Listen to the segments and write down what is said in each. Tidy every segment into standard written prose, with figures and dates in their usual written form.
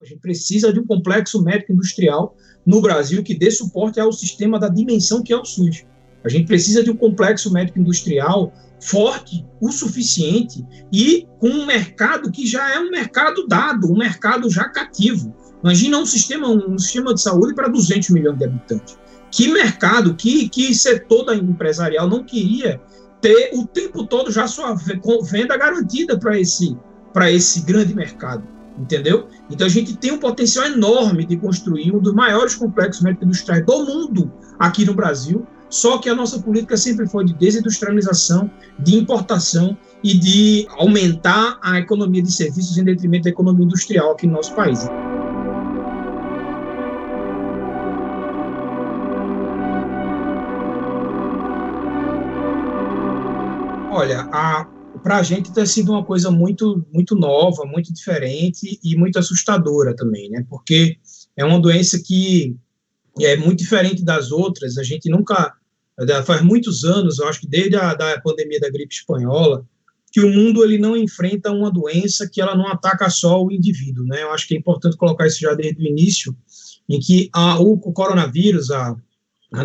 A gente precisa de um complexo médico industrial no Brasil que dê suporte ao sistema da dimensão que é o SUS. A gente precisa de um complexo médico industrial forte o suficiente e com um mercado que já é um mercado dado, um mercado já cativo. Imagina um sistema de saúde para 200 milhões de habitantes. Que mercado, que setor empresarial não queria ter o tempo todo já sua venda garantida para esse grande mercado, entendeu? Então a gente tem um potencial enorme de construir um dos maiores complexos médico-industriais do mundo aqui no Brasil, só que a nossa política sempre foi de desindustrialização, de importação e de aumentar a economia de serviços em detrimento da economia industrial aqui no nosso país. Olha, para a gente tem sido uma coisa muito, muito nova, muito diferente e muito assustadora também, né? Porque é uma doença que é muito diferente das outras. A gente nunca, faz muitos anos, eu acho que desde a pandemia da gripe espanhola, que o mundo ele não enfrenta uma doença que ela não ataca só o indivíduo, né? Eu acho que é importante colocar isso já desde o início, em que o coronavírus, a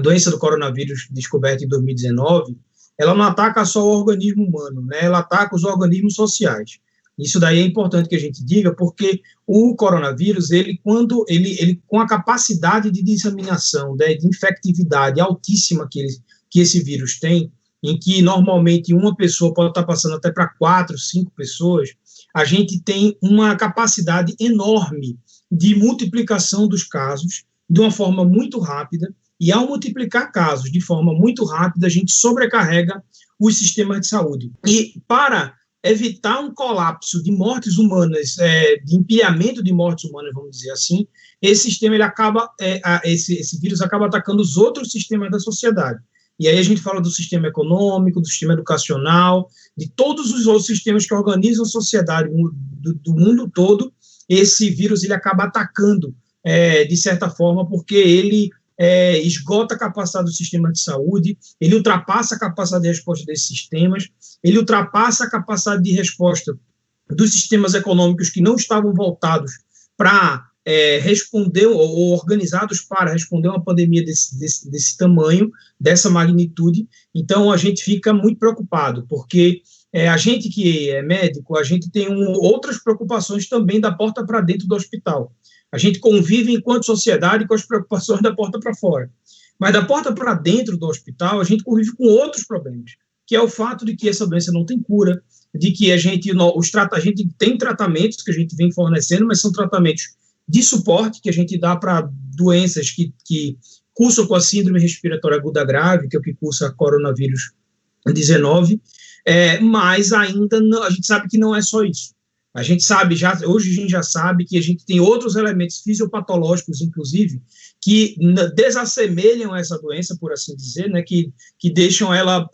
doença do coronavírus descoberta em 2019, ela não ataca só o organismo humano, né? Ela ataca os organismos sociais. Isso daí é importante que a gente diga, porque o coronavírus, quando ele com a capacidade de disseminação, né, de infectividade altíssima que esse vírus tem, em que normalmente uma pessoa pode estar passando até para 4, 5 pessoas, a gente tem uma capacidade enorme de multiplicação dos casos de uma forma muito rápida, e ao multiplicar casos de forma muito rápida, a gente sobrecarrega os sistemas de saúde. E para evitar um colapso de mortes humanas, de empilhamento de mortes humanas, vamos dizer assim, esse sistema esse vírus acaba atacando os outros sistemas da sociedade. E aí a gente fala do sistema econômico, do sistema educacional, de todos os outros sistemas que organizam a sociedade do mundo todo. Esse vírus ele acaba atacando, de certa forma, porque ele esgota a capacidade do sistema de saúde, ele ultrapassa a capacidade de resposta desses sistemas, ele ultrapassa a capacidade de resposta dos sistemas econômicos que não estavam voltados para responder ou organizados para responder a uma pandemia desse tamanho, dessa magnitude. Então a gente fica muito preocupado, porque a gente que é médico, a gente tem outras preocupações também da porta para dentro do hospital. A gente convive enquanto sociedade com as preocupações da porta para fora. Mas da porta para dentro do hospital, a gente convive com outros problemas, que é o fato de que essa doença não tem cura, de que a gente tem tratamentos que a gente vem fornecendo, mas são tratamentos de suporte que a gente dá para doenças que cursam com a síndrome respiratória aguda grave, que é o que cursa coronavírus 19, mas ainda não, a gente sabe que não é só isso. Hoje a gente já sabe que a gente tem outros elementos fisiopatológicos, inclusive, que desassemelham essa doença, por assim dizer, né, que deixam ela,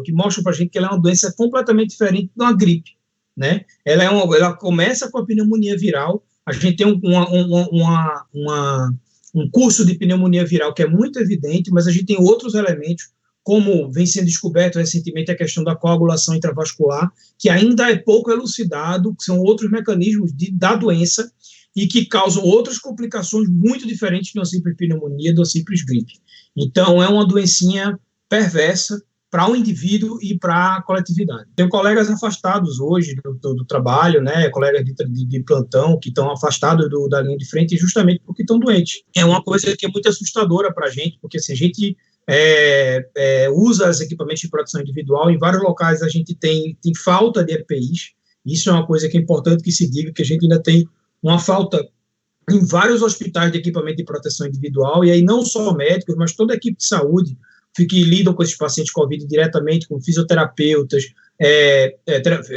que mostram para a gente que ela é uma doença completamente diferente de uma gripe, né? Ela começa com a pneumonia viral, a gente tem um curso de pneumonia viral que é muito evidente, mas a gente tem outros elementos, como vem sendo descoberto recentemente a questão da coagulação intravascular, que ainda é pouco elucidado, que são outros mecanismos da doença e que causam outras complicações muito diferentes de uma simples pneumonia, de uma simples gripe. Então, é uma doencinha perversa para o indivíduo e para a coletividade. Tenho colegas afastados hoje do trabalho, né, colegas de plantão que estão afastados da linha de frente justamente porque estão doentes. É uma coisa que é muito assustadora para a gente, porque assim, a gente usa os equipamentos de proteção individual. Em vários locais a gente tem falta de EPIs. Isso é uma coisa que é importante que se diga, que a gente ainda tem uma falta em vários hospitais de equipamento de proteção individual, e aí não só médicos, mas toda a equipe de saúde que lidam com esses pacientes COVID diretamente, com fisioterapeutas,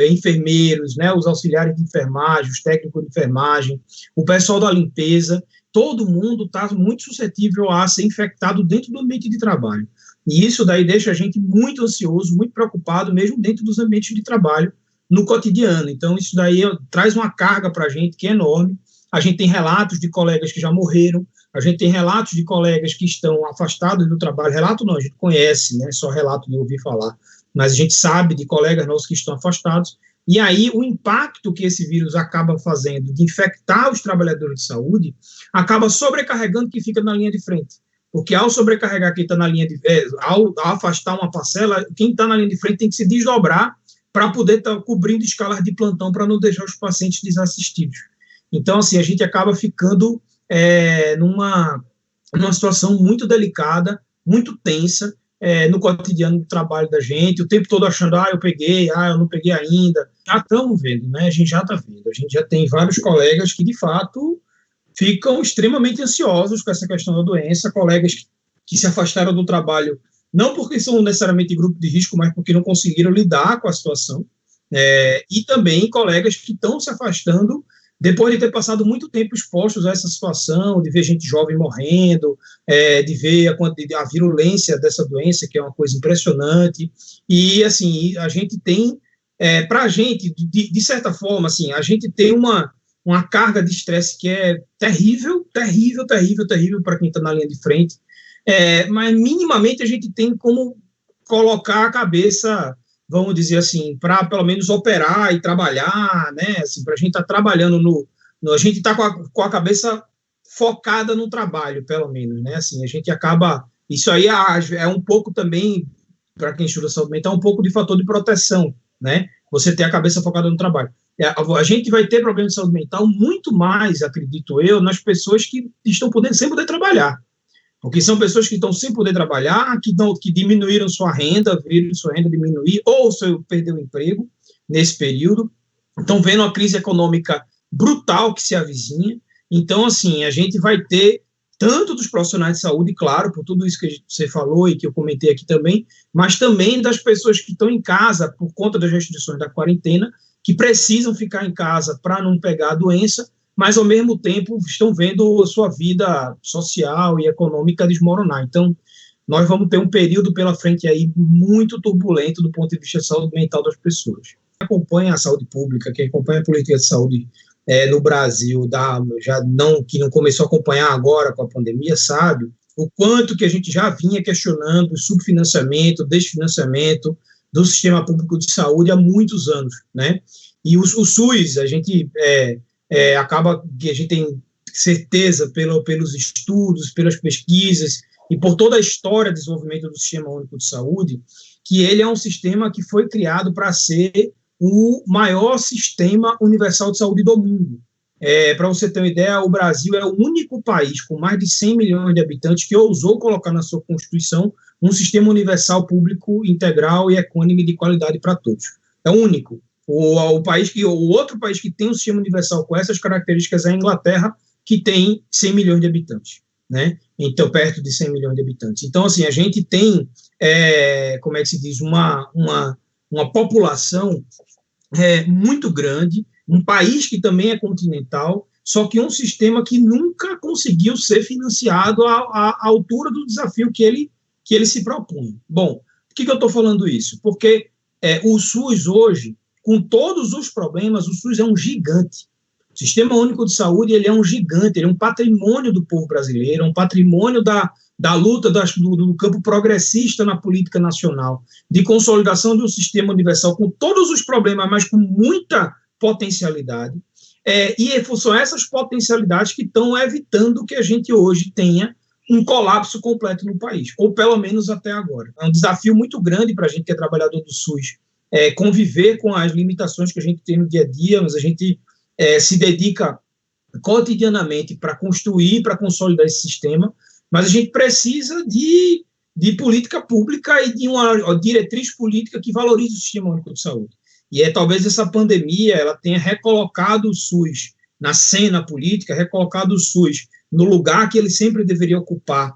enfermeiros, né, os auxiliares de enfermagem, os técnicos de enfermagem, o pessoal da limpeza. Todo mundo está muito suscetível a ser infectado dentro do ambiente de trabalho. E isso daí deixa a gente muito ansioso, muito preocupado, mesmo dentro dos ambientes de trabalho, no cotidiano. Então, isso daí traz uma carga para a gente que é enorme. A gente tem relatos de colegas que já morreram, a gente tem relatos de colegas que estão afastados do trabalho. Relato não, a gente conhece, né, só relato de ouvir falar. Mas a gente sabe de colegas nossos que estão afastados. E aí o impacto que esse vírus acaba fazendo de infectar os trabalhadores de saúde acaba sobrecarregando quem fica na linha de frente. Porque ao sobrecarregar quem está na linha de ao afastar uma parcela, quem está na linha de frente tem que se desdobrar para poder estar cobrindo escalas de plantão para não deixar os pacientes desassistidos. Então, assim, a gente acaba ficando numa situação muito delicada, muito tensa, no cotidiano do trabalho da gente, o tempo todo achando, eu peguei, eu não peguei ainda. Já estamos vendo, né? A gente já está vendo. A gente já tem vários colegas que, de fato, ficam extremamente ansiosos com essa questão da doença, colegas que se afastaram do trabalho, não porque são necessariamente grupo de risco, mas porque não conseguiram lidar com a situação, e também colegas que estão se afastando depois de ter passado muito tempo expostos a essa situação, de ver gente jovem morrendo, de ver a virulência dessa doença, que é uma coisa impressionante, e, assim, a gente tem, para a gente, de certa forma, assim, a gente tem uma carga de estresse que é terrível, terrível, terrível, terrível para quem está na linha de frente, mas minimamente a gente tem como colocar a cabeça, vamos dizer assim, para pelo menos operar e trabalhar, né, assim, para a gente estar trabalhando a gente está com a cabeça focada no trabalho, pelo menos, né, assim, a gente acaba, isso aí é um pouco também, para quem estuda saúde mental, um pouco de fator de proteção, né, você ter a cabeça focada no trabalho. A gente vai ter problema de saúde mental muito mais, acredito eu, nas pessoas que estão sem poder trabalhar. Porque são pessoas que estão sem poder trabalhar, que diminuíram sua renda, viram sua renda diminuir, ou perdeu o emprego nesse período, estão vendo uma crise econômica brutal que se avizinha. Então, assim, a gente vai ter tanto dos profissionais de saúde, claro, por tudo isso que você falou e que eu comentei aqui também, mas também das pessoas que estão em casa por conta das restrições da quarentena, que precisam ficar em casa para não pegar a doença, mas, ao mesmo tempo, estão vendo a sua vida social e econômica desmoronar. Então, nós vamos ter um período pela frente aí muito turbulento do ponto de vista da saúde mental das pessoas. Quem acompanha a saúde pública, quem acompanha a política de saúde no Brasil, que não começou a acompanhar agora com a pandemia, sabe o quanto que a gente já vinha questionando o subfinanciamento, o desfinanciamento do sistema público de saúde há muitos anos, né? E o SUS, a gente acaba que a gente tem certeza pelos estudos, pelas pesquisas e por toda a história de desenvolvimento do Sistema Único de Saúde, que ele é um sistema que foi criado para ser o maior sistema universal de saúde do mundo. Para você ter uma ideia, o Brasil é o único país com mais de 100 milhões de habitantes que ousou colocar na sua Constituição um sistema universal público, integral e equânime de qualidade para todos. É o único. O outro país que tem um sistema universal com essas características é a Inglaterra, que tem 100 milhões de habitantes, né? Então, perto de 100 milhões de habitantes. Então, assim, a gente tem, como é que se diz, uma população muito grande, um país que também é continental, só que um sistema que nunca conseguiu ser financiado à altura do desafio que ele se propunha. Bom, por que eu estou falando isso? Porque o SUS hoje, com todos os problemas, o SUS é um gigante. O Sistema Único de Saúde, ele é um gigante, ele é um patrimônio do povo brasileiro, um patrimônio da luta do campo progressista na política nacional, de consolidação de um sistema universal com todos os problemas, mas com muita potencialidade. E são essas potencialidades que estão evitando que a gente hoje tenha um colapso completo no país, ou pelo menos até agora. É um desafio muito grande para a gente que é trabalhador do SUS, conviver com as limitações que a gente tem no dia a dia, mas a gente se dedica cotidianamente para construir, para consolidar esse sistema, mas a gente precisa de política pública e de uma diretriz política que valorize o Sistema Único de Saúde. E talvez essa pandemia ela tenha recolocado o SUS na cena política, recolocado o SUS no lugar que ele sempre deveria ocupar,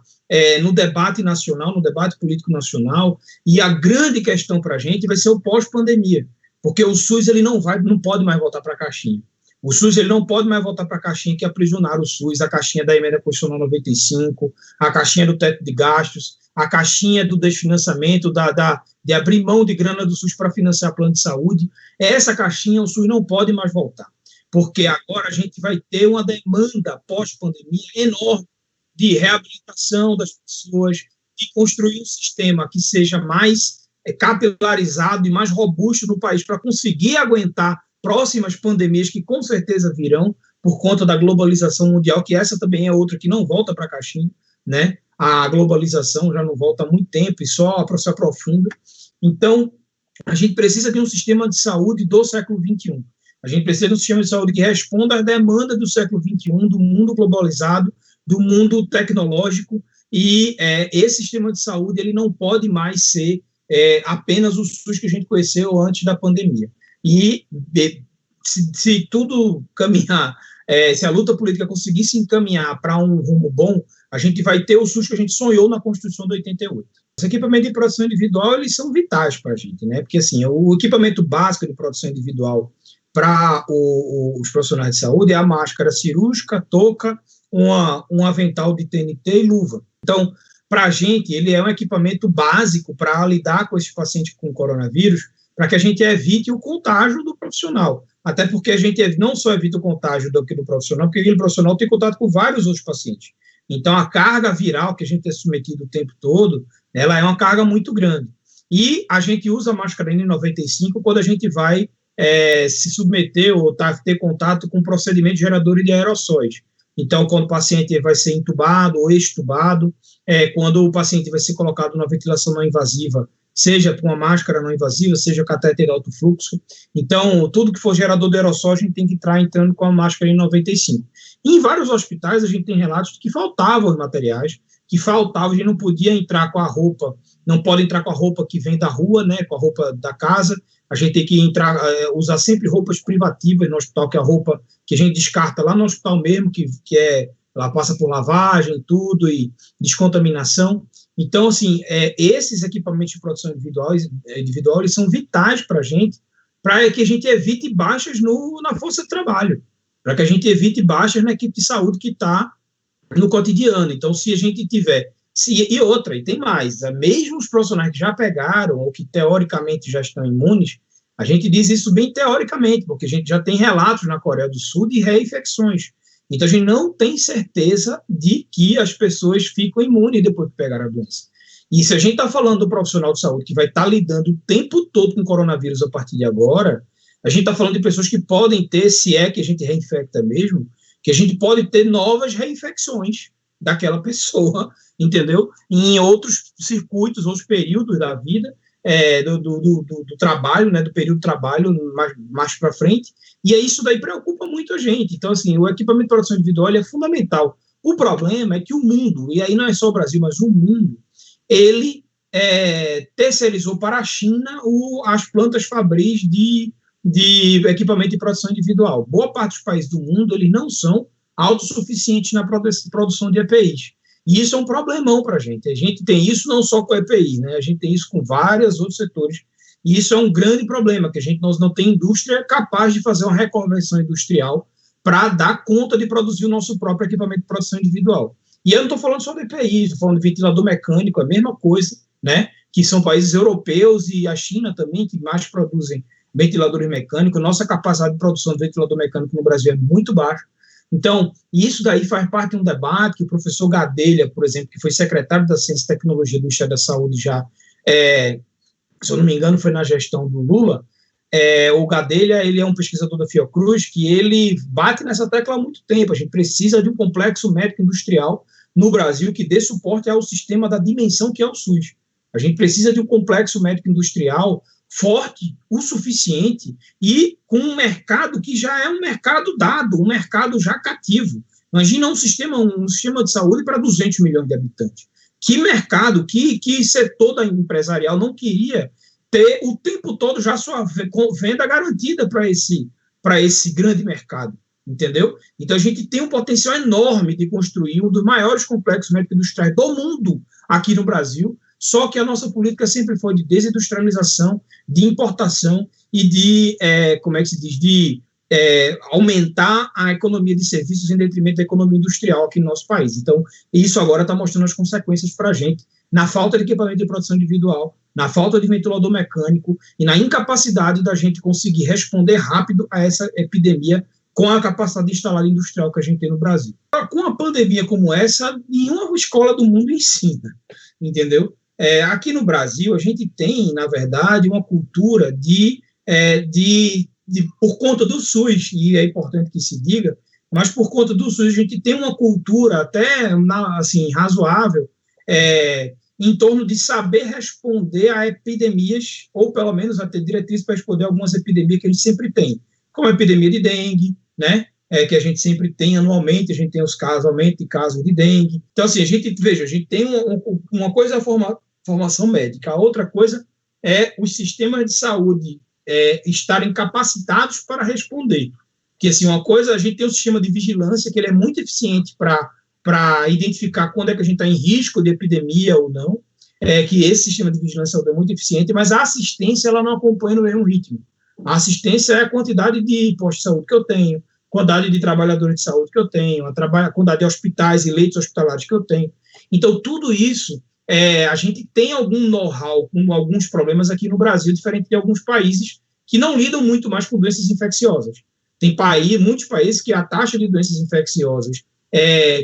no debate nacional, no debate político nacional, e a grande questão para a gente vai ser o pós-pandemia, porque o SUS ele não pode mais voltar para a caixinha. O SUS ele não pode mais voltar para a caixinha que aprisionaram o SUS, a caixinha da emenda constitucional 95, a caixinha do teto de gastos, a caixinha do desfinanciamento, de abrir mão de grana do SUS para financiar plano de saúde. Essa caixinha o SUS não pode mais voltar, porque agora a gente vai ter uma demanda pós-pandemia enorme de reabilitação das pessoas, de construir um sistema que seja mais capilarizado e mais robusto no país para conseguir aguentar próximas pandemias que com certeza virão por conta da globalização mundial, que essa também é outra que não volta para a caixinha, né? A globalização já não volta há muito tempo e só se aprofunda. Então, a gente precisa de um sistema de saúde do século XXI. A gente precisa de um sistema de saúde que responda às demandas do século XXI, do mundo globalizado, do mundo tecnológico, e esse sistema de saúde ele não pode mais ser apenas o SUS que a gente conheceu antes da pandemia. E se tudo caminhar, se a luta política conseguir se encaminhar para um rumo bom, a gente vai ter o SUS que a gente sonhou na Constituição de 88. Os equipamentos de proteção individual, eles são vitais para a gente, né? Porque, assim, o equipamento básico de proteção individual para os profissionais de saúde é a máscara cirúrgica, touca, um avental de TNT e luva. Então, para a gente, ele é um equipamento básico para lidar com esses pacientes com coronavírus, para que a gente evite o contágio do profissional. Até porque a gente não só evita o contágio do profissional, porque aquele profissional tem contato com vários outros pacientes. Então, a carga viral que a gente é submetido o tempo todo, ela é uma carga muito grande. E a gente usa a máscara N95 quando a gente vai se submeter ou ter contato com procedimentos geradores de aerossóis. Então, quando o paciente vai ser intubado ou extubado, quando o paciente vai ser colocado na ventilação não invasiva, seja com uma máscara não invasiva, seja catéter de alto fluxo. Então, tudo que for gerador de aerossol, a gente tem que estar entrando com a máscara N95. E em vários hospitais, a gente tem relatos de que faltavam os materiais, que faltava, a gente não podia entrar com a roupa, não pode entrar com a roupa que vem da rua, né, com a roupa da casa, a gente tem que usar sempre roupas privativas no hospital, que é a roupa que a gente descarta lá no hospital mesmo, que ela passa por lavagem, tudo, e descontaminação. Então, assim, esses equipamentos de proteção individual eles são vitais para que a gente evite baixas na força de trabalho, para que a gente evite baixas na equipe de saúde que está no cotidiano. Então, se a gente tiver... E tem mais, mesmo os profissionais que já pegaram ou que teoricamente já estão imunes, a gente diz isso bem teoricamente, porque a gente já tem relatos na Coreia do Sul de reinfecções. Então, a gente não tem certeza de que as pessoas ficam imunes depois que pegaram a doença. E se a gente está falando do profissional de saúde que vai estar lidando o tempo todo com coronavírus a partir de agora, a gente está falando de pessoas que podem ter, se é que a gente reinfecta mesmo, que a gente pode ter novas reinfecções daquela pessoa, entendeu? Em outros circuitos, outros períodos da vida, do trabalho, né, do período de trabalho mais para frente, e isso daí preocupa muito a gente. Então, assim, o equipamento de proteção individual é fundamental. O problema é que o mundo, e aí não é só o Brasil, mas o mundo, ele terceirizou para a China as plantas fabris de equipamento de proteção individual. Boa parte dos países do mundo, eles não são autossuficientes na produção de EPIs. E isso é um problemão para a gente. A gente tem isso não só com a EPI, né? A gente tem isso com vários outros setores. E isso é um grande problema, que nós não tem indústria capaz de fazer uma reconversão industrial para dar conta de produzir o nosso próprio equipamento de produção individual. E eu não estou falando só de EPI, estou falando de ventilador mecânico, a mesma coisa, né? Que são países europeus e a China também, que mais produzem ventiladores mecânicos. Nossa capacidade de produção de ventilador mecânico no Brasil é muito baixa. Então, isso daí faz parte de um debate que o professor Gadelha, por exemplo, que foi secretário da Ciência e Tecnologia do Ministério da Saúde já, se eu não me engano, foi na gestão do Lula. O Gadelha, ele é um pesquisador da Fiocruz, que ele bate nessa tecla há muito tempo. A gente precisa de um complexo médico industrial no Brasil que dê suporte ao sistema da dimensão que é o SUS. A gente precisa de um complexo médico industrial forte o suficiente e com um mercado que já é um mercado dado, um mercado já cativo. Imagina um sistema de saúde para 200 milhões de habitantes. Que mercado, que setor empresarial não queria ter o tempo todo já sua venda garantida para esse grande mercado, entendeu? Então, a gente tem um potencial enorme de construir um dos maiores complexos médico-industriais do mundo aqui no Brasil, só que a nossa política sempre foi de desindustrialização, de importação e de aumentar a economia de serviços em detrimento da economia industrial aqui no nosso país. Então, isso agora está mostrando as consequências para a gente, na falta de equipamento de produção individual, na falta de ventilador mecânico e na incapacidade da gente conseguir responder rápido a essa epidemia com a capacidade instalada industrial que a gente tem no Brasil. Com uma pandemia como essa, nenhuma escola do mundo ensina, entendeu? Aqui no Brasil, a gente tem, na verdade, uma cultura por conta do SUS, e é importante que se diga, mas por conta do SUS, a gente tem uma cultura até assim, razoável em torno de saber responder a epidemias, ou pelo menos a ter diretrizes para responder a algumas epidemias que a gente sempre tem, como a epidemia de dengue, né? Que a gente sempre tem anualmente, a gente tem os casos, aumento de casos de dengue. Então, assim, a gente tem uma coisa é a formação médica, a outra coisa é os sistemas de saúde estarem capacitados para responder. Porque, assim, uma coisa, a gente tem um sistema de vigilância que ele é muito eficiente para identificar quando é que a gente está em risco de epidemia ou não, que esse sistema de vigilância é muito eficiente, mas a assistência ela não acompanha no mesmo ritmo. A assistência é a quantidade de postos de saúde que eu tenho, quantidade de trabalhadores de saúde que eu tenho, a quantidade de hospitais e leitos hospitalares que eu tenho. Então, tudo isso, a gente tem algum know-how com alguns problemas aqui no Brasil, diferente de alguns países que não lidam muito mais com doenças infecciosas. Tem muitos países que a taxa de doenças infecciosas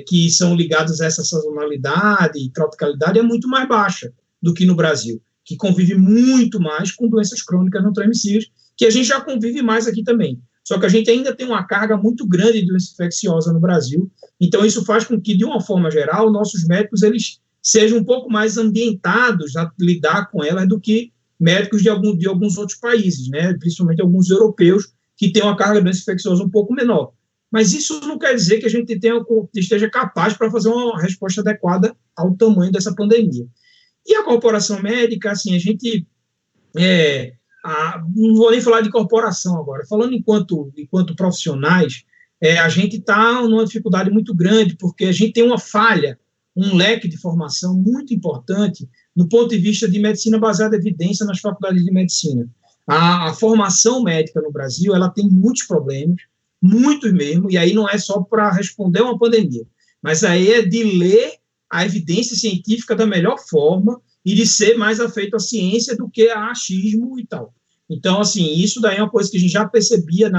que são ligadas a essa sazonalidade e tropicalidade é muito mais baixa do que no Brasil, que convive muito mais com doenças crônicas não transmissíveis, que a gente já convive mais aqui também. Só que a gente ainda tem uma carga muito grande de doença infecciosa no Brasil, então isso faz com que, de uma forma geral, nossos médicos eles sejam um pouco mais ambientados a lidar com elas do que médicos de alguns outros países, né? Principalmente alguns europeus, que têm uma carga de doença infecciosa um pouco menor. Mas isso não quer dizer que a gente esteja capaz para fazer uma resposta adequada ao tamanho dessa pandemia. E a corporação médica, assim, a gente... não vou nem falar de corporação agora, falando enquanto profissionais, a gente está numa dificuldade muito grande, porque a gente tem uma falha, um leque de formação muito importante no ponto de vista de medicina baseada em evidência nas faculdades de medicina. A formação médica no Brasil, ela tem muitos problemas, muitos mesmo, e aí não é só para responder uma pandemia, mas aí é de ler a evidência científica da melhor forma e de ser mais afeito à ciência do que a achismo e tal. Então, assim, isso daí é uma coisa que a gente já percebia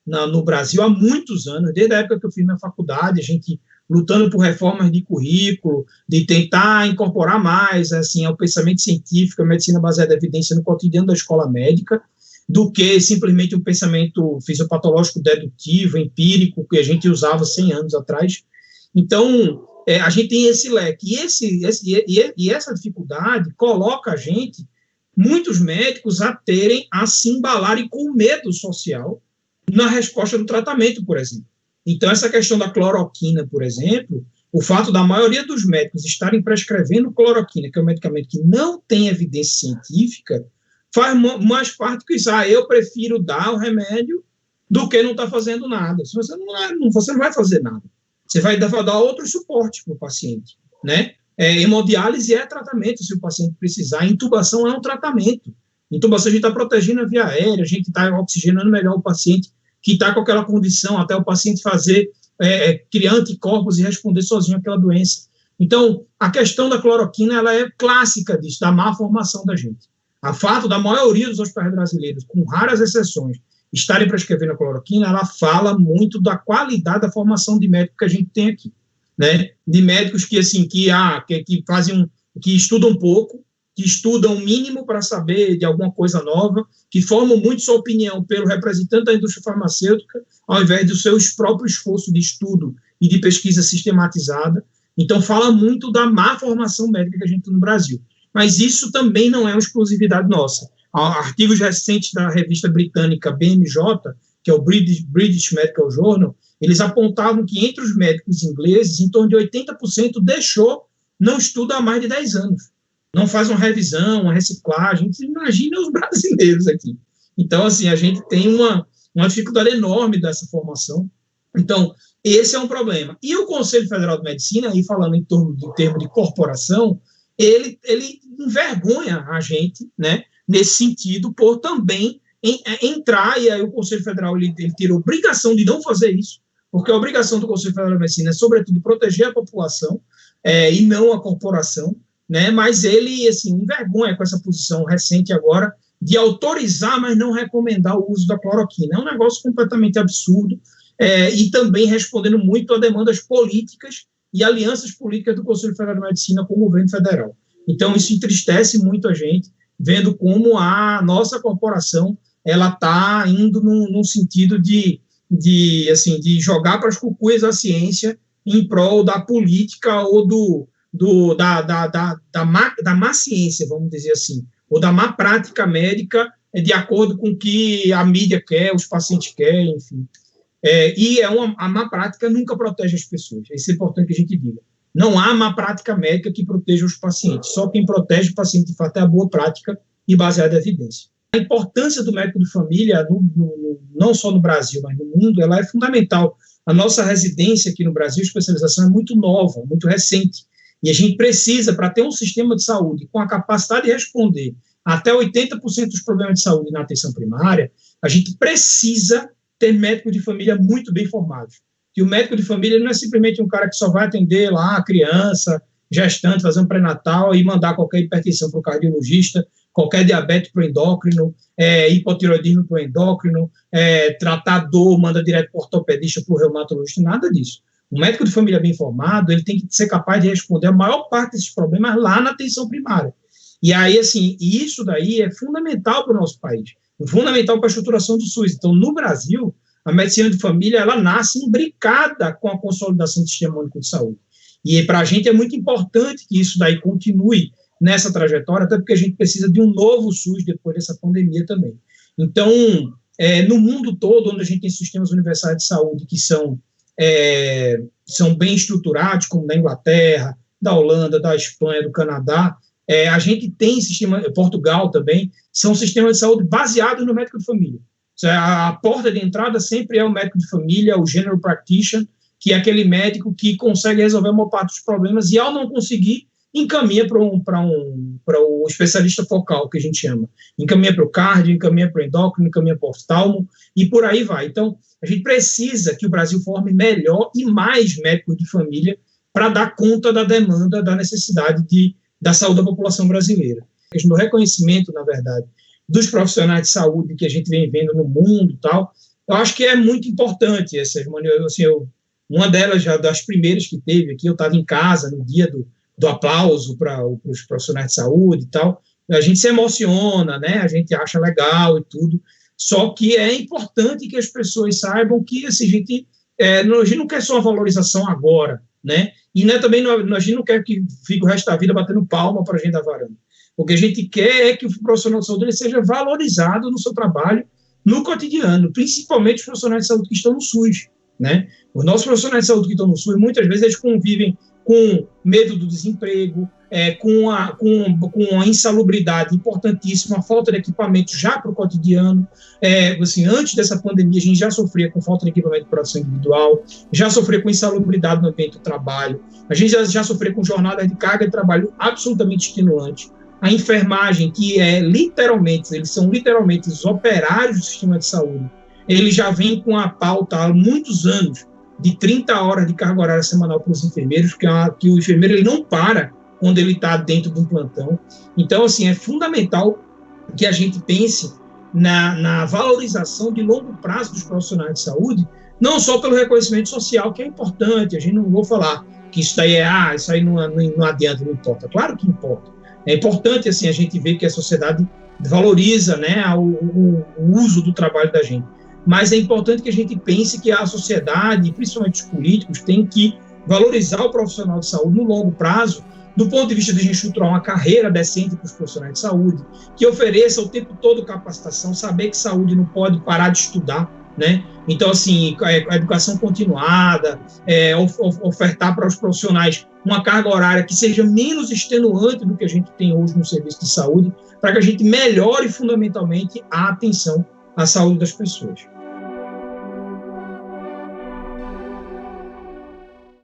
no Brasil há muitos anos, desde a época que eu fiz minha faculdade, a gente lutando por reformas de currículo, de tentar incorporar mais assim, ao pensamento científico, a medicina baseada em evidência no cotidiano da escola médica, do que simplesmente um pensamento fisiopatológico dedutivo, empírico, que a gente usava 100 anos atrás. Então, a gente tem esse leque. E essa dificuldade coloca a gente, muitos médicos, a se embalarem com medo social na resposta do tratamento, por exemplo. Então, essa questão da cloroquina, por exemplo, o fato da maioria dos médicos estarem prescrevendo cloroquina, que é um medicamento que não tem evidência científica, faz mais parte que isso. Eu prefiro dar o remédio do que não estar fazendo nada. Você não vai fazer nada. Você vai dar outro suporte para o paciente, né? Hemodiálise é tratamento, se o paciente precisar. Intubação é um tratamento. Intubação a gente está protegendo a via aérea, a gente está oxigenando melhor o paciente que está com aquela condição, até o paciente criar anticorpos e responder sozinho àquela doença. Então, a questão da cloroquina, ela é clássica disso, da má formação da gente. O fato da maioria dos hospitais brasileiros, com raras exceções, estarem prescrevendo a cloroquina, ela fala muito da qualidade da formação de médico que a gente tem aqui, né? De médicos que estudam pouco, que estudam o mínimo para saber de alguma coisa nova, que formam muito sua opinião pelo representante da indústria farmacêutica, ao invés do seu próprio esforço de estudo e de pesquisa sistematizada. Então, fala muito da má formação médica que a gente tem no Brasil. Mas isso também não é uma exclusividade nossa. Artigos recentes da revista britânica BMJ, que é o British Medical Journal, eles apontavam que entre os médicos ingleses, em torno de 80% não estuda há mais de 10 anos. Não faz uma revisão, uma reciclagem. Você imagina os brasileiros aqui. Então, assim, a gente tem uma dificuldade enorme dessa formação. Então, esse é um problema. E o Conselho Federal de Medicina, aí falando em termo de corporação, ele envergonha a gente, né, nesse sentido, por também entrar, e aí o Conselho Federal ele ter a obrigação de não fazer isso, porque a obrigação do Conselho Federal de Medicina é, sobretudo, proteger a população e não a corporação, né, mas ele, assim, envergonha com essa posição recente agora de autorizar, mas não recomendar o uso da cloroquina. É um negócio completamente absurdo e também respondendo muito a demandas políticas e alianças políticas do Conselho Federal de Medicina com o governo federal. Então, isso entristece muito a gente, vendo como a nossa corporação ela está indo num sentido de jogar para as cucuias a ciência em prol da política ou da má ciência, vamos dizer assim, ou da má prática médica, de acordo com o que a mídia quer, os pacientes querem, enfim. A má prática nunca protege as pessoas, isso é importante que a gente diga. Não há má prática médica que proteja os pacientes, só quem protege o paciente, de fato, é a boa prática e baseada em evidência. A importância do médico de família, não só no Brasil, mas no mundo, ela é fundamental. A nossa residência aqui no Brasil, a especialização é muito nova, muito recente, e a gente precisa, para ter um sistema de saúde com a capacidade de responder até 80% dos problemas de saúde na atenção primária, a gente precisa ter médicos de família muito bem formados. E o médico de família não é simplesmente um cara que só vai atender lá a criança, gestante, fazer um pré-natal e mandar qualquer hipertensão para o cardiologista, qualquer diabetes para o endócrino, hipotiroidismo para o endócrino, tratar dor, manda direto para o ortopedista, para o reumatologista, nada disso. Um médico de família bem formado, ele tem que ser capaz de responder a maior parte desses problemas lá na atenção primária. E aí, assim, isso daí é fundamental para o nosso país, fundamental para a estruturação do SUS. Então, no Brasil, a medicina de família, ela nasce imbricada com a consolidação do Sistema Único de Saúde. E para a gente é muito importante que isso daí continue nessa trajetória, até porque a gente precisa de um novo SUS depois dessa pandemia também. Então, no mundo todo, onde a gente tem sistemas universais de saúde que são bem estruturados, como na Inglaterra, da Holanda, da Espanha, do Canadá, a gente tem Portugal também, são sistemas de saúde baseados no médico de família. A porta de entrada sempre é o médico de família, o general practitioner, que é aquele médico que consegue resolver a maior parte dos problemas e, ao não conseguir, encaminha para um especialista focal, que a gente chama. Encaminha para o cardio, encaminha para o endócrino, encaminha para o oftalmo, e por aí vai. Então, a gente precisa que o Brasil forme melhor e mais médicos de família para dar conta da demanda, da necessidade da saúde da população brasileira. A questão do reconhecimento, na verdade, dos profissionais de saúde que a gente vem vendo no mundo e tal, eu acho que é muito importante essa assim, uma delas, já das primeiras que teve aqui, eu estava em casa no dia do aplauso para os profissionais de saúde e tal, a gente se emociona, né, a gente acha legal e tudo, só que é importante que as pessoas saibam que assim, a gente não quer só uma valorização agora, né, e também a gente não quer que fique o resto da vida batendo palma para a gente da varanda. O que a gente quer é que o profissional de saúde ele seja valorizado no seu trabalho, no cotidiano, principalmente os profissionais de saúde que estão no SUS, né? Os nossos profissionais de saúde que estão no SUS, muitas vezes eles convivem com medo do desemprego, com a insalubridade importantíssima, a falta de equipamento já para o cotidiano. Assim, antes dessa pandemia, a gente já sofria com falta de equipamento de proteção individual, já sofria com insalubridade no ambiente do trabalho, a gente já sofria com jornadas de carga de trabalho absolutamente extenuantes. A enfermagem, que eles são literalmente os operários do sistema de saúde, ele já vem com a pauta há muitos anos de 30 horas de carga horária semanal para os enfermeiros, que o enfermeiro ele não para quando ele está dentro de um plantão. Então, assim, é fundamental que a gente pense na valorização de longo prazo dos profissionais de saúde, não só pelo reconhecimento social, que é importante, a gente não vou falar que isso aí não adianta, não importa. Claro que importa. É importante, assim, a gente ver que a sociedade valoriza, né, o uso do trabalho da gente. Mas é importante que a gente pense que a sociedade, principalmente os políticos, têm que valorizar o profissional de saúde no longo prazo, do ponto de vista de a gente estruturar uma carreira decente para os profissionais de saúde, que ofereça o tempo todo capacitação, saber que saúde não pode parar de estudar, né? Então, assim, a educação continuada, ofertar para os profissionais uma carga horária que seja menos extenuante do que a gente tem hoje no serviço de saúde, para que a gente melhore fundamentalmente a atenção à saúde das pessoas.